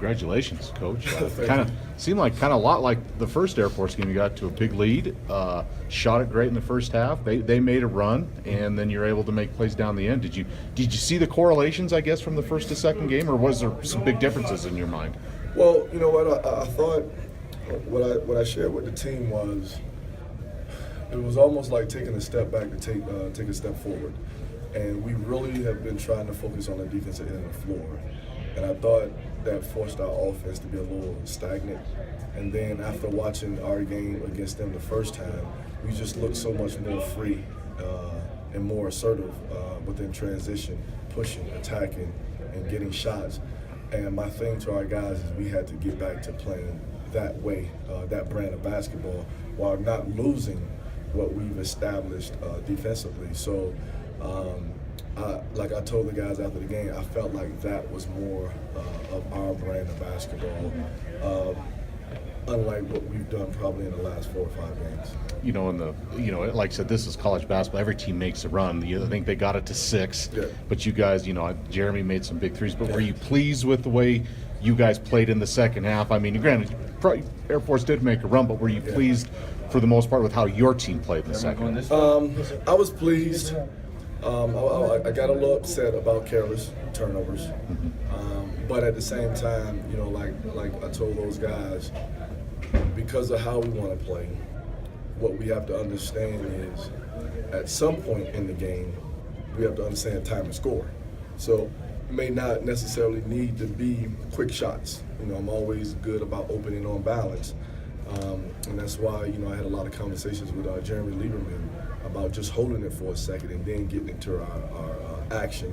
Congratulations, Coach. Kind of seemed like a lot like the first Air Force game. You got to a big lead, shot it great in the first half. They made a run, and then you're able to make plays down the end. Did you see the correlations, I guess, from the first to second game, or was there some big differences in your mind? Well, you know what, I thought what I shared with the team was it was almost like taking a step back to take a step forward. And we really have been trying to focus on the defensive end of the floor. And I thought that forced our offense to be a little stagnant. And then after watching our game against them the first time, we just looked so much more free and more assertive within transition, pushing, attacking, and getting shots. And my thing to our guys is we had to get back to playing that way, that brand of basketball, while not losing what we've established defensively. So, like I told the guys after the game, I felt like that was more of our brand of basketball, unlike what we've done probably in the last 4 or 5 games. Like I said, this is college basketball. Every team makes a run. I think they got it to 6, but you guys, Jeremy made some big threes. But were you pleased with the way you guys played in the second half? I mean, granted, Air Force did make a run, but were you pleased for the most part with how your team played in the second half? I was pleased. I got a little upset about careless turnovers, but at the same time, like I told those guys, because of how we want to play, what we have to understand is at some point in the game, we have to understand time and score. So it may not necessarily need to be quick shots. I'm always good about opening on balance. And that's why, I had a lot of conversations with Jeremy Lieberman about just holding it for a second and then getting into our action.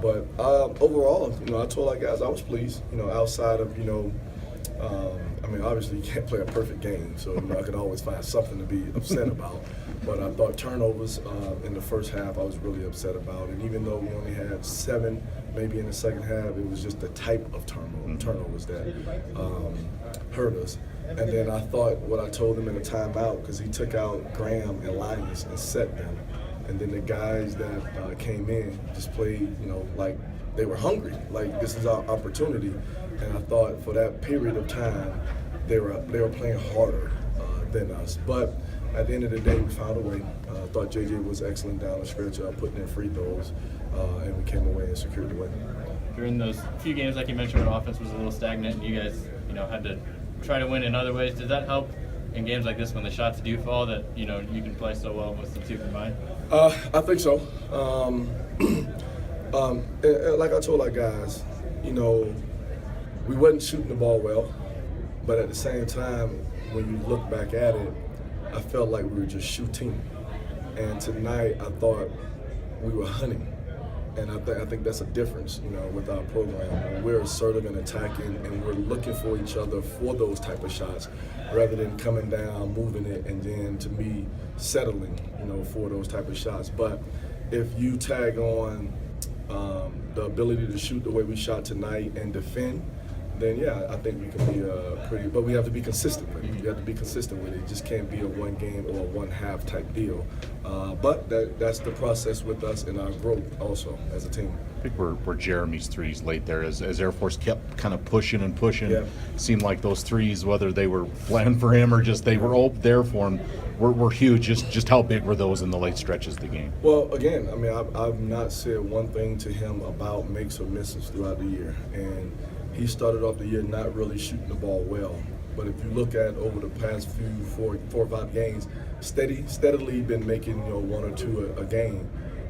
But overall, I told our guys I was pleased, outside of, obviously you can't play a perfect game, so I could always find something to be upset about. But I thought turnovers in the first half I was really upset about. And even though we only had 7, maybe in the second half, it was just the type of turnovers that hurt us. And then I thought what I told him in the timeout, because he took out Graham and Linus and set them. And then the guys that came in just played, like they were hungry, like this is our opportunity. And I thought for that period of time, they were playing harder than us. But at the end of the day, we found a way. I thought JJ was excellent down the stretch, putting in free throws, and we came away and secured the win. During those few games, like you mentioned, when offense was a little stagnant and you guys, had to try to win in other ways, does that help in games like this when the shots do fall that, you can play so well with the two combined? I think so. Like I told our guys, we wasn't shooting the ball well, but at the same time, when you look back at it, I felt like we were just shooting. And tonight, I thought we were hunting. And I think that's a difference, with our program. We're assertive and attacking, and we're looking for each other for those type of shots, rather than coming down, moving it, and then, to me, settling, for those type of shots. But if you tag on the ability to shoot the way we shot tonight and defend, then yeah, I think we can be pretty. But we have to be consistent with it. You have to be consistent with it. It just can't be a one game or a 1/2 type deal. But that's the process with us in our growth also as a team. I think where Jeremy's threes late there as Air Force kept kind of pushing and pushing. Yeah. Seemed like those threes, whether they were planned for him or just they were all there for him, were huge. Just how big were those in the late stretches of the game? Well, again, I've not said one thing to him about makes or misses throughout the year, and he started off the year not really shooting the ball well. But if you look at over the past few 4 or 5 games, steadily been making 1 or 2 a game,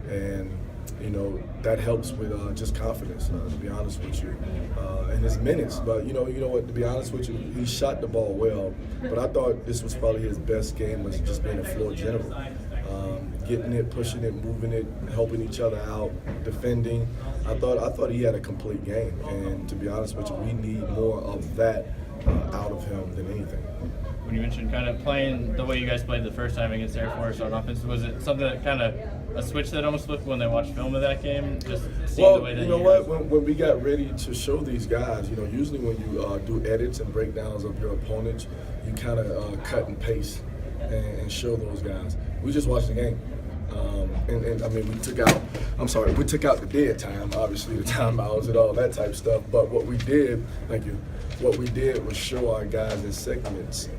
and that helps with just confidence. To be honest with you, and his minutes. But you know what? To be honest with you, he shot the ball well. But I thought this was probably his best game, was just being a floor general. Getting it, pushing it, moving it, helping each other out, defending. I thought he had a complete game, and to be honest with you, we need more of that out of him than anything. When you mentioned kind of playing the way you guys played the first time against Air Force on offense, was it something that kind of a switch that almost flipped when they watched film of that game? Just seeing the way that you know what? When we got ready to show these guys, usually when you do edits and breakdowns of your opponents, you kind of cut and paste and show those guys. We just watched the game. And I mean, we took out the dead time, obviously the timeouts and all that type of stuff. But what we did, what we did was show our guys in segments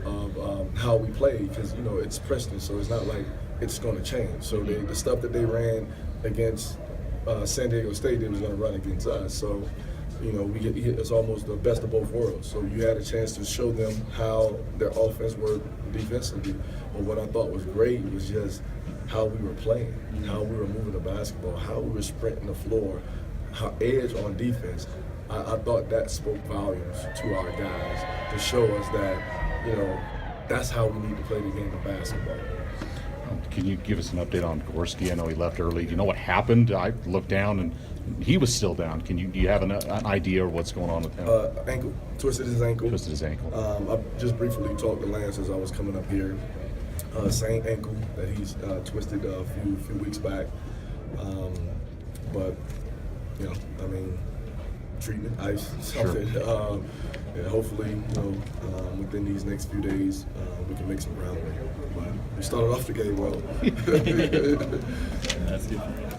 of how we played, because it's Preston, so it's not like it's going to change. So the stuff that they ran against San Diego State, they was going to run against us. So it's almost the best of both worlds. So you had a chance to show them how their offense worked defensively. But what I thought was great was just how we were playing, how we were moving the basketball, how we were sprinting the floor, how edge on defense. I thought that spoke volumes to our guys to show us that, that's how we need to play the game of basketball. Can you give us an update on Gorski? I know he left early. Do you know what happened? I looked down and he was still down. Do you have an idea of what's going on with him? Ankle. Twisted his ankle. I just briefly talked to Lance as I was coming up here. Same ankle that he's twisted a few weeks back. But, treatment, ice, something. Sure. And hopefully, within these next few days, we can make some ground. But we started off the game well. That's good.